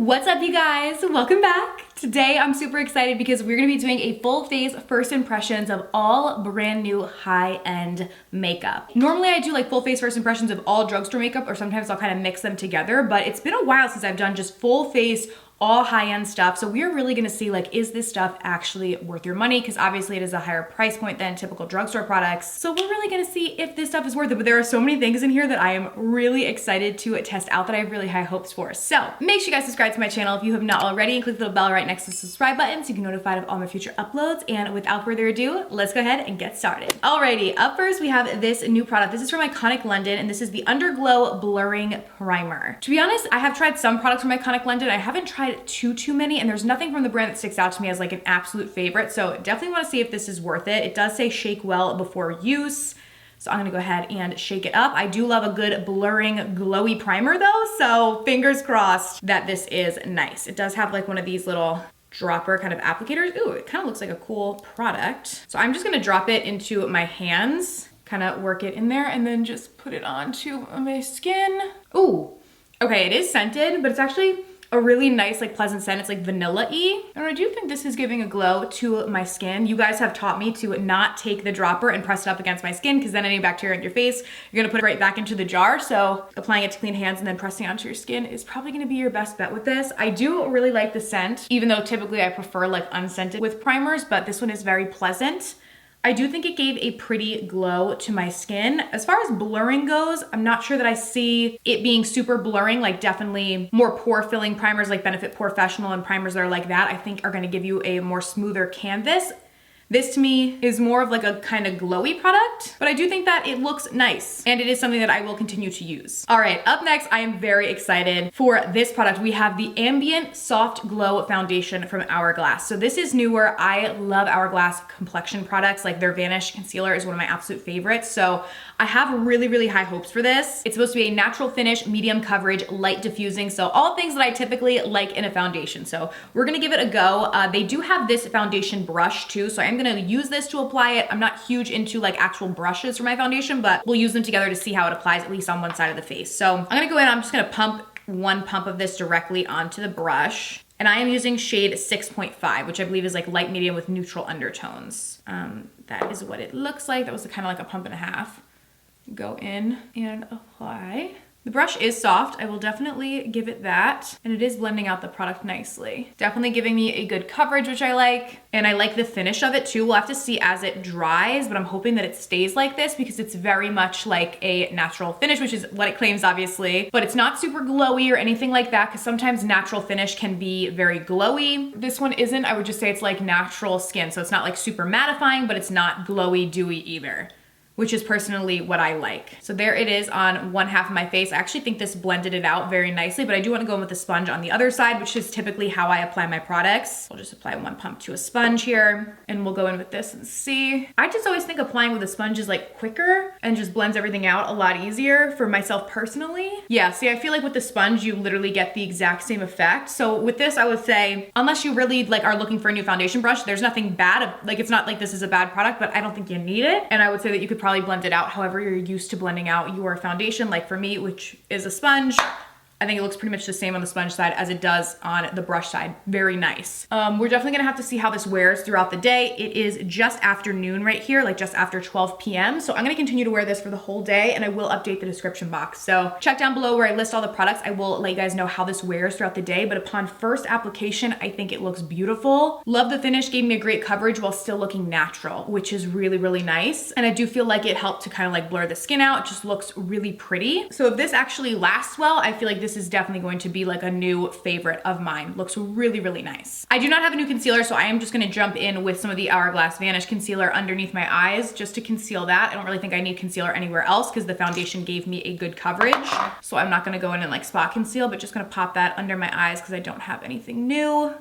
What's up, you guys? Welcome back. Today I'm super excited because we're gonna be doing a full face first impressions of all brand new high-end makeup. Normally I do like full face first impressions of all drugstore makeup, or sometimes I'll kind of mix them together, but it's been a while since I've done just full face all high-end stuff. So we're really gonna see like, is this stuff actually worth your money? Because obviously it is a higher price point than typical drugstore products. So we're really gonna see if this stuff is worth it. But there are so many things in here that I am really excited to test out that I have really high hopes for. So make sure you guys subscribe to my channel if you have not already, and click the little bell right next to the subscribe button so you can be notified of all my future uploads. And without further ado, let's go ahead and get started. Alrighty, up first we have this new product. This is from Iconic London, and this is the Underglow Blurring Primer. To be honest, I have tried some products from Iconic London. I haven't tried too many, and there's nothing from the brand that sticks out to me as like an absolute favorite. So definitely want to see if this is worth it. It does say shake well before use. So I'm gonna go ahead and shake it up. I do love a good blurring, glowy primer though, so fingers crossed that this is nice. It does have like one of these little dropper kind of applicators. Ooh, it kind of looks like a cool product. So I'm just gonna drop it into my hands, kind of work it in there, and then just put it onto my skin. Ooh, okay, it is scented, but it's actually a really nice, like pleasant scent. It's like vanilla-y. And I do think this is giving a glow to my skin. You guys have taught me to not take the dropper and press it up against my skin, because then any bacteria in your face, you're gonna put it right back into the jar. So applying it to clean hands and then pressing it onto your skin is probably gonna be your best bet with this. I do really like the scent, even though typically I prefer like unscented with primers, but this one is very pleasant. I do think it gave a pretty glow to my skin. As far as blurring goes, I'm not sure that I see it being super blurring. Like definitely more pore filling primers like Benefit Porefessional and primers that are like that, I think are gonna give you a more smoother canvas. This to me is more of like a kind of glowy product, but I do think that it looks nice, and it is something that I will continue to use. All right, up next, I am very excited for this product. We have the Ambient Soft Glow Foundation from Hourglass. So this is newer. I love Hourglass complexion products. Like their Vanish Concealer is one of my absolute favorites. So I have really, really high hopes for this. It's supposed to be a natural finish, medium coverage, light diffusing. So all things that I typically like in a foundation. So we're gonna give it a go. They do have this foundation brush too. So I'm gonna use this to apply it. I'm not huge into like actual brushes for my foundation, but we'll use them together to see how it applies, at least on one side of the face. So I'm gonna go in, I'm just gonna pump one pump of this directly onto the brush. And I am using shade 6.5, which I believe is like light medium with neutral undertones. That is what it looks like. That was kind of like a pump and a half. Go in and apply. The brush is soft. I will definitely give it that. And it is blending out the product nicely. Definitely giving me a good coverage, which I like. And I like the finish of it too. We'll have to see as it dries, but I'm hoping that it stays like this because it's very much like a natural finish, which is what it claims obviously, but it's not super glowy or anything like that, because sometimes natural finish can be very glowy. This one isn't. I would just say it's like natural skin. So it's not like super mattifying, but it's not glowy, dewy either, which is personally what I like. So there it is on one half of my face. I actually think this blended it out very nicely, but I do want to go in with the sponge on the other side, which is typically how I apply my products. I'll just apply one pump to a sponge here, and we'll go in with this and see. I just always think applying with a sponge is like quicker and just blends everything out a lot easier for myself personally. Yeah, see, I feel like with the sponge, you literally get the exact same effect. So with this, I would say, unless you really like are looking for a new foundation brush, there's nothing bad. Like it's not like this is a bad product, but I don't think you need it. And I would say that you could probably blend it out however you're used to blending out your foundation, like for me, which is a sponge. I think it looks pretty much the same on the sponge side as it does on the brush side. Very nice. We're definitely gonna have to see how this wears throughout the day. It is just afternoon right here, like just after 12 p.m. So I'm gonna continue to wear this for the whole day, and I will update the description box. So check down below where I list all the products. I will let you guys know how this wears throughout the day, but upon first application, I think it looks beautiful. Love the finish, gave me a great coverage while still looking natural, which is really, really nice. And I do feel like it helped to kind of like blur the skin out. It just looks really pretty. So if this actually lasts well, I feel like this is definitely going to be like a new favorite of mine. Looks really, really nice. I do not have a new concealer, so I am just gonna jump in with some of the Hourglass Vanish Concealer underneath my eyes just to conceal that. I don't really think I need concealer anywhere else because the foundation gave me a good coverage. So I'm not gonna go in and like spot conceal, but just gonna pop that under my eyes because I don't have anything new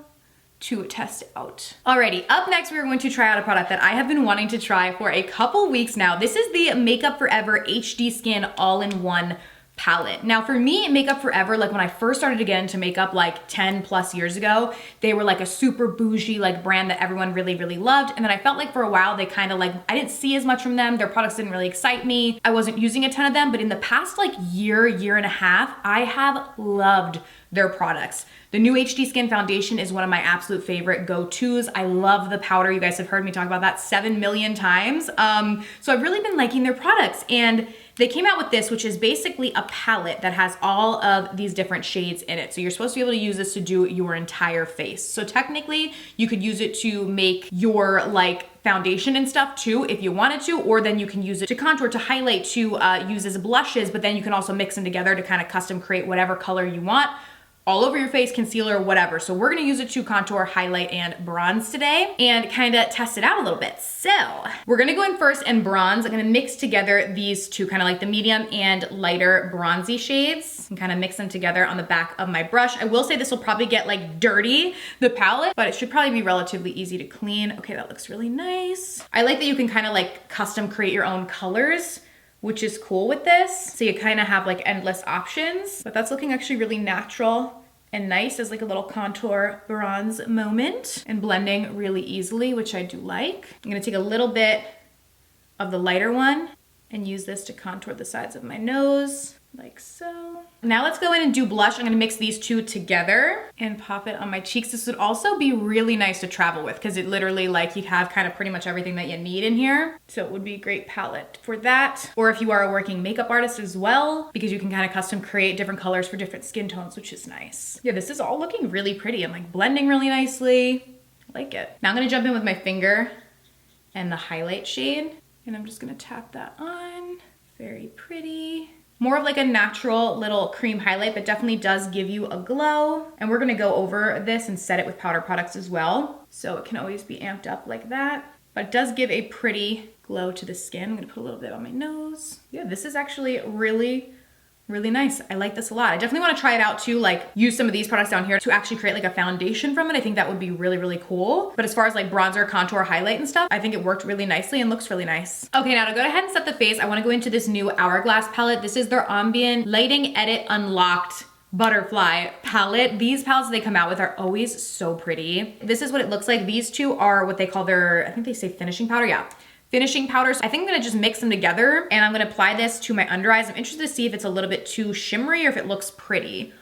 to test out. Alrighty, up next, we're going to try out a product that I have been wanting to try for a couple weeks now. This is the Makeup Forever HD Skin All-in-One palette. Now for me, Makeup Forever, like when I first started to get into makeup like 10 plus years ago, they were like a super bougie like brand that everyone really, really loved. And then I felt like for a while, they kind of like, I didn't see as much from them. Their products didn't really excite me. I wasn't using a ton of them, but in the past like year and a half, I have loved their products. The new HD Skin Foundation is one of my absolute favorite go-tos. I love the powder. You guys have heard me talk about that 7 million times. So I've really been liking their products, and they came out with this, which is basically a palette that has all of these different shades in it. So you're supposed to be able to use this to do your entire face. So technically you could use it to make your like foundation and stuff too if you wanted to, or then you can use it to contour, to highlight, to use as blushes, but then you can also mix them together to kind of custom create whatever color you want all over your face, concealer, whatever. So we're gonna use it to contour, highlight, and bronze today and kind of test it out a little bit. So we're gonna go in first and bronze. I'm gonna mix together these two, kind of like the medium and lighter bronzy shades, and kind of mix them together on the back of my brush. I will say this will probably get like dirty, the palette, but it should probably be relatively easy to clean. Okay, that looks really nice. I like that you can kind of like custom create your own colors, which is cool with this. So you kind of have like endless options, but that's looking actually really natural and nice as like a little contour bronze moment, and blending really easily, which I do like. I'm gonna take a little bit of the lighter one and use this to contour the sides of my nose, like so. Now let's go in and do blush. I'm gonna mix these two together and pop it on my cheeks. This would also be really nice to travel with because it literally like you have kind of pretty much everything that you need in here. So it would be a great palette for that. Or if you are a working makeup artist as well, because you can kind of custom create different colors for different skin tones, which is nice. Yeah, this is all looking really pretty. I'm like blending really nicely. I like it. Now I'm gonna jump in with my finger and the highlight shade, and I'm just gonna tap that on. Very pretty. More of like a natural little cream highlight, but definitely does give you a glow. And we're gonna go over this and set it with powder products as well. So it can always be amped up like that, but it does give a pretty glow to the skin. I'm gonna put a little bit on my nose. Yeah, this is actually really nice. I like this a lot. I definitely want to try it out too, like use some of these products down here to actually create like a foundation from it. I think that would be really cool. But as far as like bronzer, contour, highlight and stuff, I think it worked really nicely and looks really nice. Okay, now to go ahead and set the face, I want to go into this new Hourglass palette. This is their Ambient Lighting Edit Unlocked Butterfly palette. These palettes they come out with are always so pretty. This is what it looks like. These two are what they call their, I think they say finishing powder. Yeah. Finishing powders. I think I'm gonna just mix them together and I'm gonna apply this to my under eyes. I'm interested to see if it's a little bit too shimmery or if it looks pretty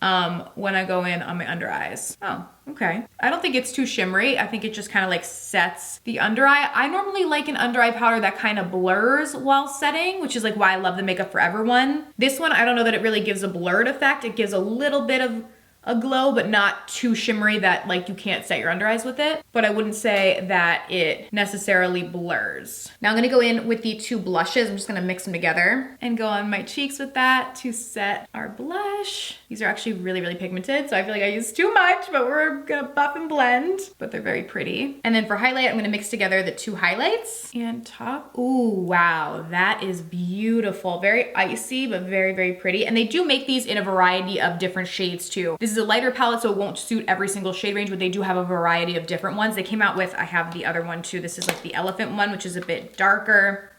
when I go in on my under eyes. Oh, okay. I don't think it's too shimmery. I think it just kind of like sets the under eye. I normally like an under eye powder that kind of blurs while setting, which is like why I love the Makeup Forever one. This one, I don't know that it really gives a blurred effect. It gives a little bit of a glow, but not too shimmery that like you can't set your under eyes with it. But I wouldn't say that it necessarily blurs. Now I'm gonna go in with the two blushes. I'm just gonna mix them together and go on my cheeks with that to set our blush. These are actually really pigmented, so I feel like I use too much, but we're gonna buff and blend, but they're very pretty. And then for highlight, I'm gonna mix together the two highlights and top. Ooh, wow, that is beautiful. Very icy, but very pretty. And they do make these in a variety of different shades too. This is a lighter palette, so it won't suit every single shade range, but they do have a variety of different ones. They came out with, I have the other one too. This is like the elephant one, which is a bit darker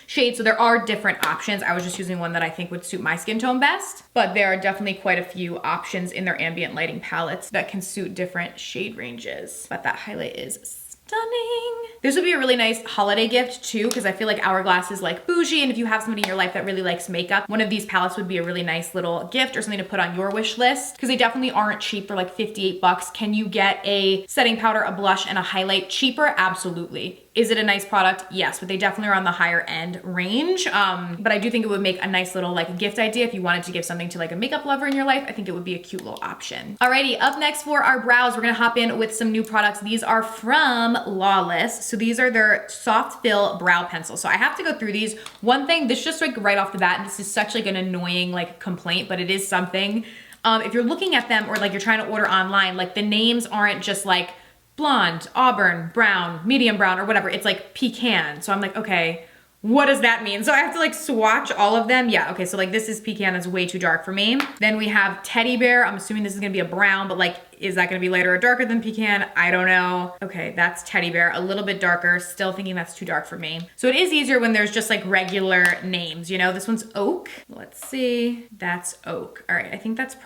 shade. So there are different options. I was just using one that I think would suit my skin tone best, but there are definitely quite a few options in their ambient lighting palettes that can suit different shade ranges. But that highlight is stunning. This would be a really nice holiday gift too, because I feel like Hourglass is like bougie, and if you have somebody in your life that really likes makeup, one of these palettes would be a really nice little gift or something to put on your wish list, because they definitely aren't cheap for like 58 bucks. Can you get a setting powder, a blush, and a highlight cheaper? Absolutely. Is it a nice product? Yes, but they definitely are on the higher end range. But I do think it would make a nice little like gift idea if you wanted to give something to like a makeup lover in your life. I think it would be a cute little option. Alrighty, up next for our brows, we're gonna hop in with some new products. These are from Lawless. So these are their soft fill brow pencils. So I have to go through these. One thing, this just like right off the bat, and this is such like an annoying like complaint, but it is something. If you're looking at them or like you're trying to order online, like the names aren't just like blonde, auburn, brown, medium brown, or whatever. It's like pecan. So I'm like, okay, what does that mean? So I have to like swatch all of them. Yeah, okay, so like this is pecan, is way too dark for me. Then we have teddy bear. I'm assuming this is gonna be a brown, but like, is that gonna be lighter or darker than pecan? I don't know. Okay, that's teddy bear, a little bit darker. Still thinking that's too dark for me. So it is easier when there's just like regular names, you know? This one's oak. Let's see, that's oak. All right, I think that'll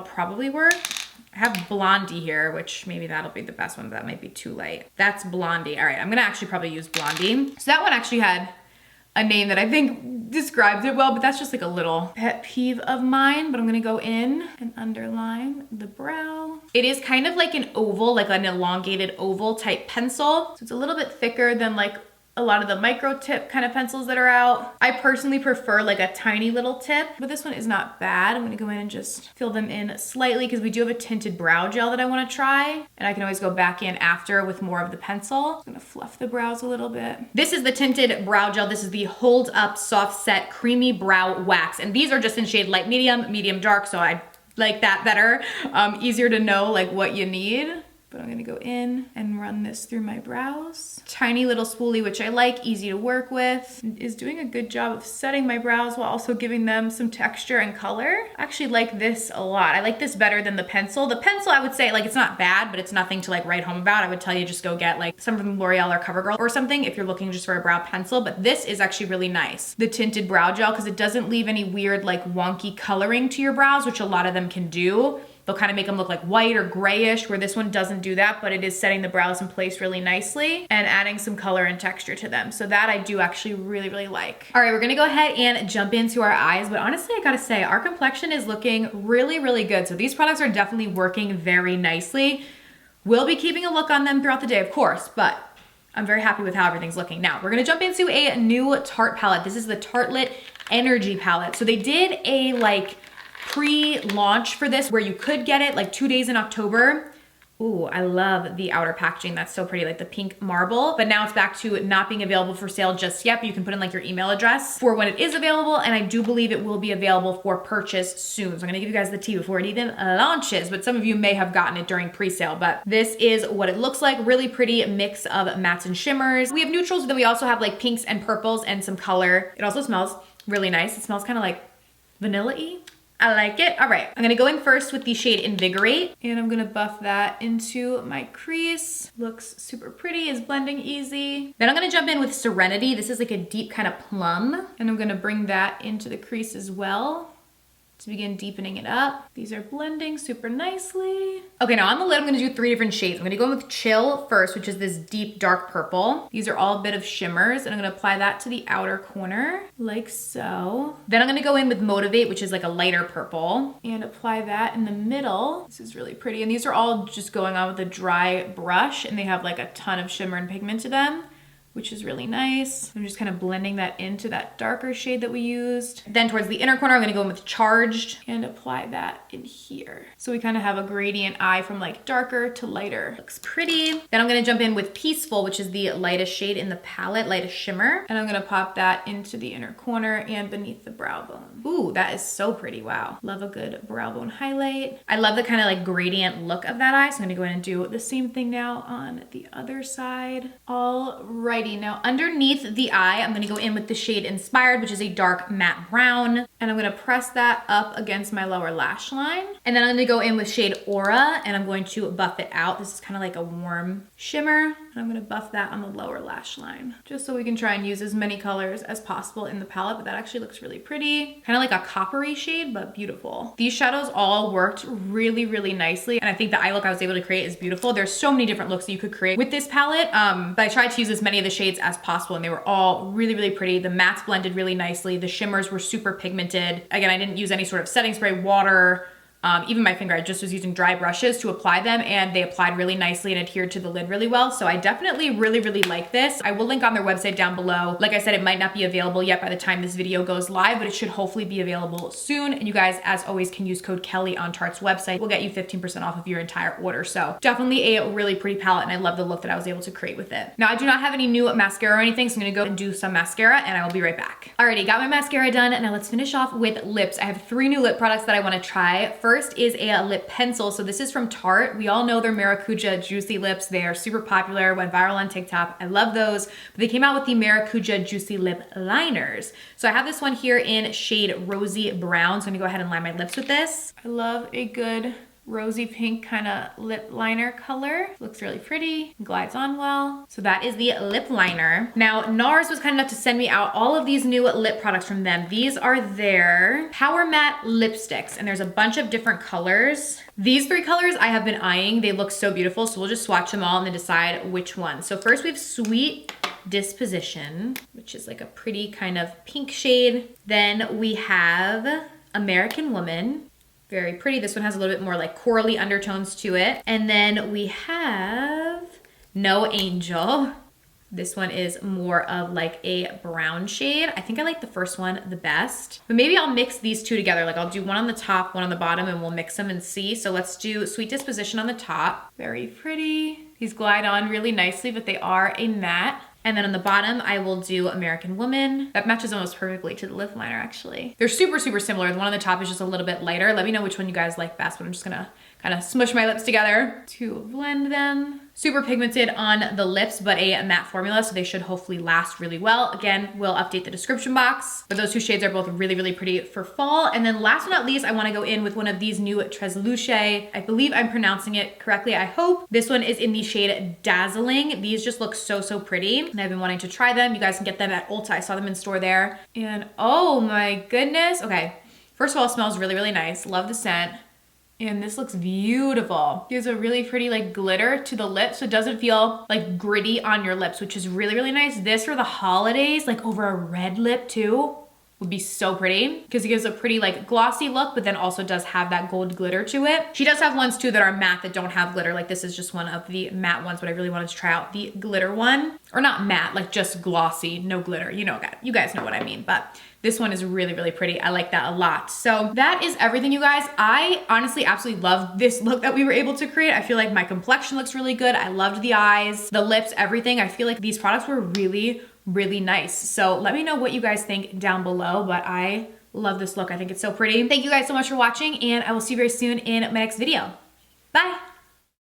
probably work. I have Blondie here, which maybe that'll be the best one, but that might be too light. That's Blondie. All right, I'm gonna actually probably use Blondie. So that one actually had a name that I think describes it well, but that's just like a little pet peeve of mine. But I'm gonna go in and underline the brow. It is kind of like an oval, like an elongated oval type pencil. So it's a little bit thicker than like a lot of the micro tip kind of pencils that are out. I personally prefer like a tiny little tip, but this one is not bad. I'm gonna go in and just fill them in slightly because we do have a tinted brow gel that I wanna try, and I can always go back in after with more of the pencil. I'm gonna fluff the brows a little bit. This is the tinted brow gel. This is the Hold Up Soft Set Creamy Brow Wax, and these are just in shade light medium, medium dark, so I like that better. Easier to know like what you need. But I'm gonna go in and run this through my brows. Tiny little spoolie, which I like, easy to work with. Is doing a good job of setting my brows while also giving them some texture and color. I actually like this a lot. I like this better than the pencil. The pencil, I would say, like, it's not bad, but it's nothing to like write home about. I would tell you just go get like some from L'Oreal or CoverGirl or something if you're looking just for a brow pencil, but this is actually really nice. The tinted brow gel, because it doesn't leave any weird like wonky coloring to your brows, which a lot of them can do. They'll kind of make them look like white or grayish, where this one doesn't do that, but it is setting the brows in place really nicely and adding some color and texture to them. So that I do actually really, really like. All right, we're gonna go ahead and jump into our eyes, but honestly, I gotta say, our complexion is looking really, really good. So these products are definitely working very nicely. We'll be keeping a look on them throughout the day, of course, but I'm very happy with how everything's looking. Now, we're gonna jump into a new Tarte palette. This is the Tartelette Energy palette. So they did a like pre-launch for this where you could get it like 2 days in October. Ooh, I love the outer packaging. That's so pretty, like the pink marble. But now it's back to not being available for sale just yet, but you can put in like your email address for when it is available. And I do believe it will be available for purchase soon. So I'm gonna give you guys the tea before it even launches, but some of you may have gotten it during pre-sale, but this is what it looks like. Really pretty mix of mattes and shimmers. We have neutrals, but then we also have like pinks and purples and some color. It also smells really nice. It smells kind of like vanilla-y. I like it. All right, I'm gonna go in first with the shade Invigorate, and I'm gonna buff that into my crease. Looks super pretty, is blending easy. Then I'm gonna jump in with Serenity. This is like a deep kind of plum, and I'm gonna bring that into the crease as well to begin deepening it up. These are blending super nicely. Okay, now on the lid, I'm gonna do 3 different shades. I'm gonna go in with Chill first, which is this deep dark purple. These are all a bit of shimmers, and I'm gonna apply that to the outer corner, like so. Then I'm gonna go in with Motivate, which is like a lighter purple, and apply that in the middle. This is really pretty, and these are all just going on with a dry brush, and they have like a ton of shimmer and pigment to them, which is really nice. I'm just kind of blending that into that darker shade that we used. Then towards the inner corner, I'm gonna go in with Charged and apply that in here. So we kind of have a gradient eye from like darker to lighter. Looks pretty. Then I'm gonna jump in with Peaceful, which is the lightest shade in the palette, lightest shimmer. And I'm gonna pop that into the inner corner and beneath the brow bone. Ooh, that is so pretty, wow. Love a good brow bone highlight. I love the kind of like gradient look of that eye. So I'm gonna go in and do the same thing now on the other side. Alrighty. Now underneath the eye, I'm gonna go in with the shade Inspired, which is a dark matte brown. And I'm gonna press that up against my lower lash line. And then I'm gonna go in with shade Aura, and I'm going to buff it out. This is kind of like a warm shimmer. And I'm gonna buff that on the lower lash line, just so we can try and use as many colors as possible in the palette, but that actually looks really pretty. Kind of like a coppery shade, but beautiful. These shadows all worked really, really nicely. And I think the eye look I was able to create is beautiful. There's so many different looks that you could create with this palette, but I tried to use as many of the shades as possible, and they were all really, really pretty. The mattes blended really nicely. The shimmers were super pigmented. Again, I didn't use any sort of setting spray, water, even my finger, I just was using dry brushes to apply them, and they applied really nicely and adhered to the lid really well. So I definitely really, really like this. I will link on their website down below. Like I said, it might not be available yet by the time this video goes live, but it should hopefully be available soon. And you guys, as always, can use code Kelly on Tarte's website. We'll get you 15% off of your entire order. So definitely a really pretty palette, and I love the look that I was able to create with it. Now, I do not have any new mascara or anything, so I'm gonna go and do some mascara, and I will be right back. Alrighty, got my mascara done. Now let's finish off with lips. I have 3 new lip products that I wanna try. First first is a lip pencil. So this is from Tarte. We all know their Maracuja Juicy Lips. They are super popular, went viral on TikTok. I love those. But they came out with the Maracuja Juicy Lip Liners. So I have this one here in shade Rosy Brown. So I'm gonna go ahead and line my lips with this. I love a good rosy pink kind of lip liner color. Looks really pretty, glides on well. So that is the lip liner. Now, NARS was kind enough to send me out all of these new lip products from them. These are their Power Matte lipsticks, and there's a bunch of different colors. These 3 colors I have been eyeing. They look so beautiful, so we'll just swatch them all and then decide which one. So first we have Sweet Disposition, which is like a pretty kind of pink shade. Then we have American Woman. Very pretty. This one has a little bit more like corally undertones to it. And then we have No Angel. This one is more of like a brown shade. I think I like the first one the best, but maybe I'll mix these 2 together. Like I'll do one on the top, one on the bottom, and we'll mix them and see. So let's do Sweet Disposition on the top. Very pretty. These glide on really nicely, but they are a matte. And then on the bottom, I will do American Woman. That matches almost perfectly to the lip liner, actually. They're super, super similar. The one on the top is just a little bit lighter. Let me know which one you guys like best, but I'm just gonna kind of smush my lips together to blend them. Super pigmented on the lips, but a matte formula, so they should hopefully last really well. Again, we'll update the description box, but those 2 shades are both really, really pretty for fall. And then last but not least, I wanna go in with one of these new Tresluce. I believe I'm pronouncing it correctly, I hope. This one is in the shade Dazzling. These just look so, so pretty, and I've been wanting to try them. You guys can get them at Ulta. I saw them in store there. And oh my goodness. Okay, first of all, it smells really, really nice. Love the scent. And this looks beautiful. Gives a really pretty like glitter to the lips, so it doesn't feel like gritty on your lips, which is really, really nice. This for the holidays, like over a red lip too, would be so pretty because it gives a pretty like glossy look, but then also does have that gold glitter to it. She does have ones too that are matte that don't have glitter. Like this is just one of the matte ones, but I really wanted to try out the glitter one. Or not matte, like just glossy, no glitter. You guys know what I mean, but this one is really, really pretty. I like that a lot. So that is everything, you guys. I honestly absolutely love this look that we were able to create. I feel like my complexion looks really good. I loved the eyes, the lips, everything. I feel like these products were really, really nice. So let me know what you guys think down below, but I love this look. I think it's so pretty. Thank you guys so much for watching, and I will see you very soon in my next video. Bye.